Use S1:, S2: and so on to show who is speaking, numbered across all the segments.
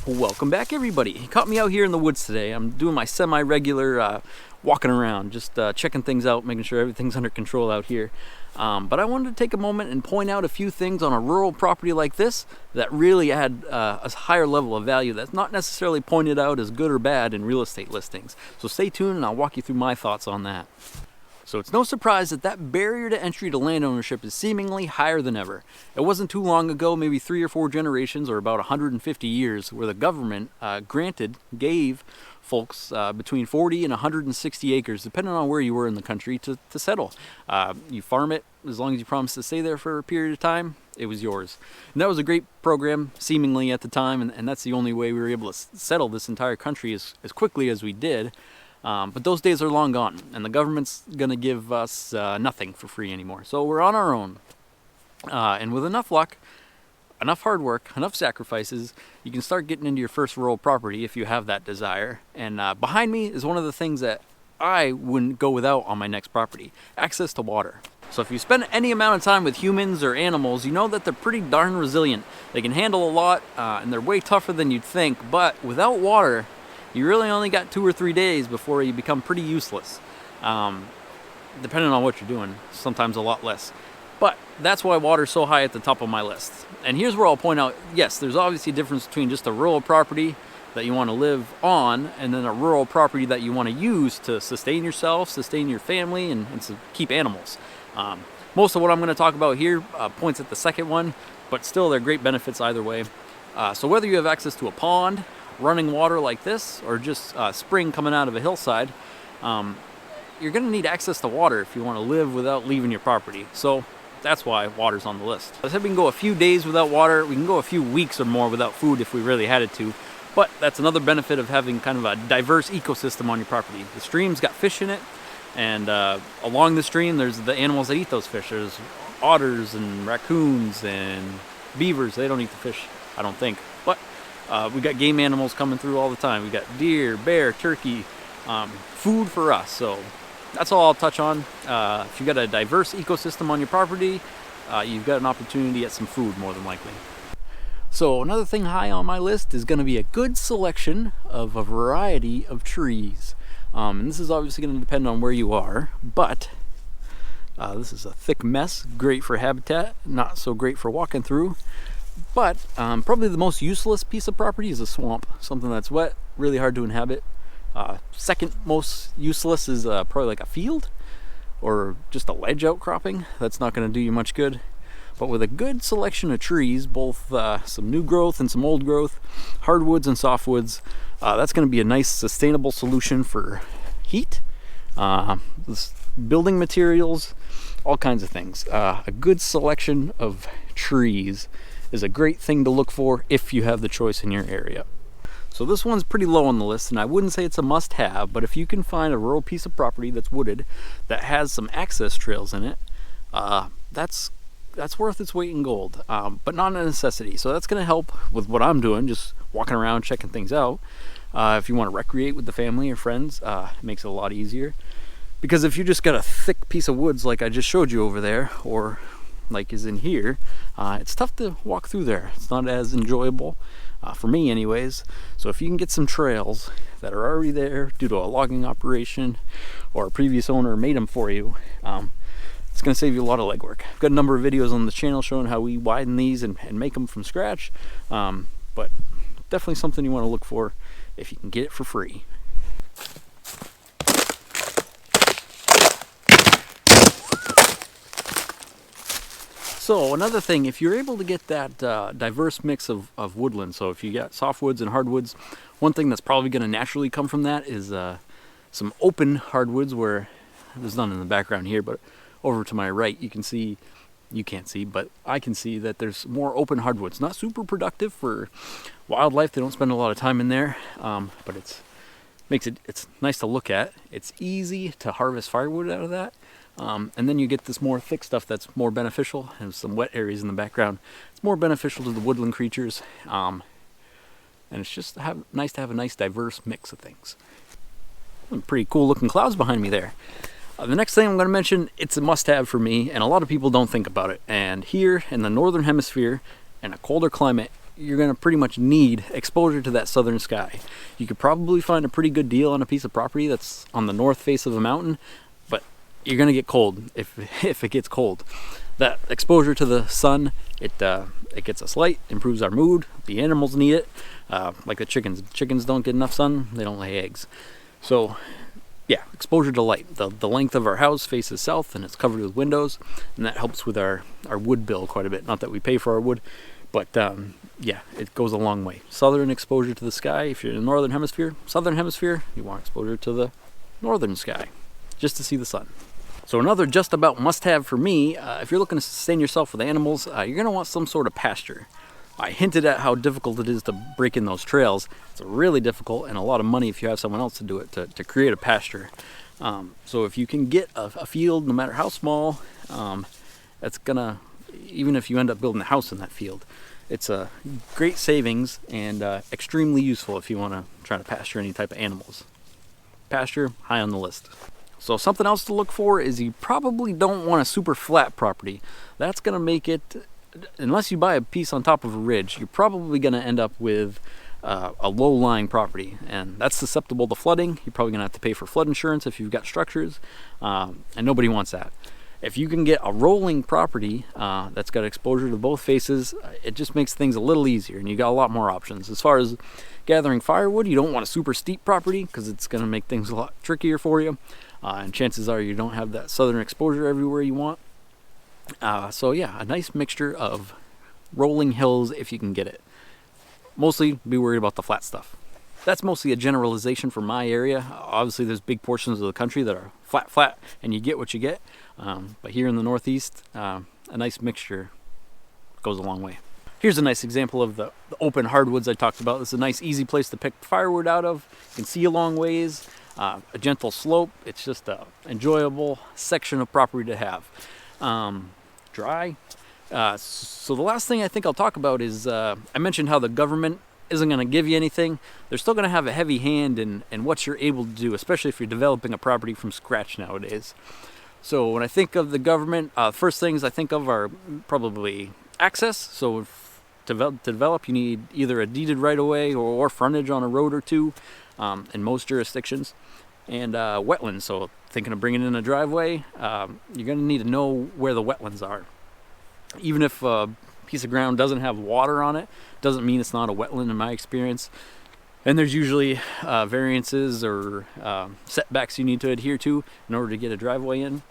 S1: Welcome back, everybody. You caught me out here in the woods today. I'm doing my semi-regular walking around, just checking things out, making sure everything's under control out here. But I wanted to take a moment and point out a few things on a rural property like this that really add a higher level of value that's not necessarily pointed out as good or bad in real estate listings. So stay tuned and I'll walk you through my thoughts on that. So it's no surprise that that barrier to entry to land ownership is seemingly higher than ever. It wasn't too long ago, maybe 3 or 4 generations or about 150 years, where the government gave folks between 40 and 160 acres, depending on where you were in the country, to settle. You farm it, as long as you promised to stay there for a period of time, it was yours. And that was a great program, seemingly at the time, and that's the only way we were able to settle this entire country as quickly as we did. But those days are long gone, and the government's gonna give us nothing for free anymore. So we're on our own. And with enough luck, enough hard work, enough sacrifices, you can start getting into your first rural property if you have that desire. And behind me is one of the things that I wouldn't go without on my next property: access to water. So if you spend any amount of time with humans or animals, you know that they're pretty darn resilient. They can handle a lot, and they're way tougher than you'd think. But without water, you really only got 2 or 3 days before you become pretty useless. Depending on what you're doing, sometimes a lot less. But that's why water's so high at the top of my list. And here's where I'll point out, yes, there's obviously a difference between just a rural property that you want to live on and then a rural property that you want to use to sustain yourself, sustain your family, and to keep animals. Most of what I'm going to talk about here points at the second one, but still they're great benefits either way. So whether you have access to a pond, running water like this, or just spring coming out of a hillside, you're going to need access to water if you want to live without leaving your property. So that's why water's on the list. I said we can go a few days without water, we can go a few weeks or more without food if we really had it to, but that's another benefit of having kind of a diverse ecosystem on your property. The stream's got fish in it, and along the stream there's the animals that eat those fish. There's otters and raccoons and beavers. They don't eat the fish, I don't think, but we got game animals coming through all the time. We got deer, bear, turkey, food for us. So that's all I'll touch on. If you've got a diverse ecosystem on your property, you've got an opportunity at some food, more than likely. So another thing high on my list is going to be a good selection of a variety of trees. And this is obviously going to depend on where you are, but this is a thick mess, great for habitat, not so great for walking through. But probably the most useless piece of property is a swamp, something that's wet, really hard to inhabit. Second most useless is probably like a field or just a ledge outcropping. That's not going to do you much good. But with a good selection of trees, both some new growth and some old growth, hardwoods and softwoods, that's going to be a nice sustainable solution for heat, building materials, all kinds of things. A good selection of trees is a great thing to look for if you have the choice in your area. So this one's pretty low on the list, and I wouldn't say it's a must-have, but if you can find a rural piece of property that's wooded that has some access trails in it, that's worth its weight in gold, but not a necessity. So that's going to help with what I'm doing, just walking around checking things out. If you want to recreate with the family or friends, it makes it a lot easier. Because if you just got a thick piece of woods like I just showed you over there, or like is in here, it's tough to walk through there. It's not as enjoyable, for me anyways. So if you can get some trails that are already there due to a logging operation or a previous owner made them for you, it's going to save you a lot of legwork. I've got a number of videos on the channel showing how we widen these and make them from scratch, but definitely something you want to look for if you can get it for free. So another thing, if you're able to get that diverse mix of woodland, so if you got softwoods and hardwoods, one thing that's probably going to naturally come from that is some open hardwoods, where there's none in the background here, but over to my right you can see, you can't see, but I can see that there's more open hardwoods. Not super productive for wildlife, they don't spend a lot of time in there, but it's nice to look at. It's easy to harvest firewood out of that. And then you get this more thick stuff that's more beneficial, and some wet areas in the background. It's more beneficial to the woodland creatures, and it's just nice to have a nice diverse mix of things. Some pretty cool looking clouds behind me there. The next thing I'm going to mention, it's a must-have for me, and a lot of people don't think about it. And here in the northern hemisphere, in a colder climate, you're going to pretty much need exposure to that southern sky. You could probably find a pretty good deal on a piece of property that's on the north face of a mountain, but you're going to get cold if it gets cold. That exposure to the sun, it gets us light, improves our mood. The animals need it, like the chickens. Chickens don't get enough sun, they don't lay eggs. So yeah, exposure to light. The length of our house faces south and it's covered with windows, and that helps with our wood bill quite a bit. Not that we pay for our wood, but yeah, it goes a long way. Southern exposure to the sky, if you're in the northern hemisphere. Southern hemisphere, you want exposure to the northern sky, just to see the sun. So another just about must-have for me, if you're looking to sustain yourself with animals, you're going to want some sort of pasture. I hinted at how difficult it is to break in those trails. It's really difficult and a lot of money if you have someone else to do it, to create a pasture. So if you can get a field, no matter how small, that's gonna, even if you end up building a house in that field, it's a great savings and extremely useful if you want to try to pasture any type of animals. Pasture, high on the list. So something else to look for is you probably don't want a super flat property. That's going to make it, unless you buy a piece on top of a ridge, you're probably going to end up with a low-lying property, and that's susceptible to flooding. You're probably going to have to pay for flood insurance if you've got structures, and nobody wants that. If you can get a rolling property that's got exposure to both faces, it just makes things a little easier, and you got a lot more options. As far as gathering firewood, you don't want a super steep property because it's going to make things a lot trickier for you. And chances are you don't have that southern exposure everywhere you want. So yeah, a nice mixture of rolling hills if you can get it. Mostly be worried about the flat stuff. That's mostly a generalization for my area. Obviously there's big portions of the country that are flat, and you get what you get. But here in the Northeast, a nice mixture goes a long way. Here's a nice example of the open hardwoods I talked about. This is a nice easy place to pick firewood out of. You can see a long ways. A gentle slope. It's just a enjoyable section of property to have. Dry. So the last thing I think I'll talk about is I mentioned how the government isn't going to give you anything. They're still going to have a heavy hand in what you're able to do, especially if you're developing a property from scratch nowadays. So when I think of the government, first things I think of are probably access. So to develop, you need either a deeded right-of-way or frontage on a road or two. In most jurisdictions, and wetlands. So thinking of bringing in a driveway, you're going to need to know where the wetlands are. Even if a piece of ground doesn't have water on it, doesn't mean it's not a wetland in my experience. And there's usually variances or setbacks you need to adhere to in order to get a driveway in.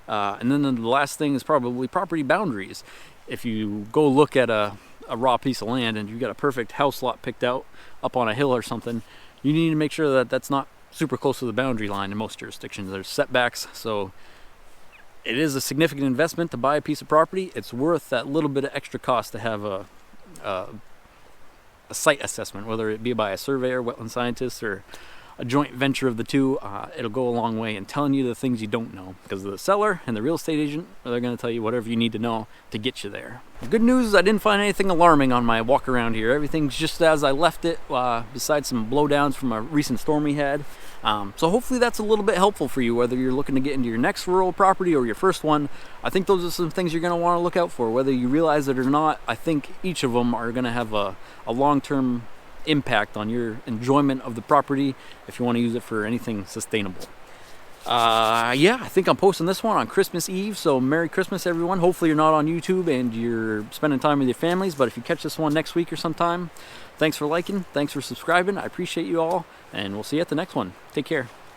S1: And then the last thing is probably property boundaries. If you go look at a raw piece of land and you've got a perfect house lot picked out up on a hill or something, you need to make sure that that's not super close to the boundary line in most jurisdictions. There's setbacks, so it is a significant investment to buy a piece of property. It's worth that little bit of extra cost to have a site assessment, whether it be by a surveyor, wetland scientist, or a joint venture of the two. It'll go a long way in telling you the things you don't know, because the seller and the real estate agent, they're going to tell you whatever you need to know to get you there. The good news is I didn't find anything alarming on my walk around here. Everything's just as I left it, besides some blowdowns from a recent storm we had. So hopefully that's a little bit helpful for you, whether you're looking to get into your next rural property or your first one. I think those are some things you're going to want to look out for, whether you realize it or not. I think each of them are going to have a long-term impact on your enjoyment of the property if you want to use it for anything sustainable. Yeah, I think I'm posting this one on Christmas Eve, so Merry Christmas everyone. Hopefully you're not on YouTube and you're spending time with your families, but if you catch this one next week or sometime, thanks for liking, thanks for subscribing. I appreciate you all, and we'll see you at the next one. Take care.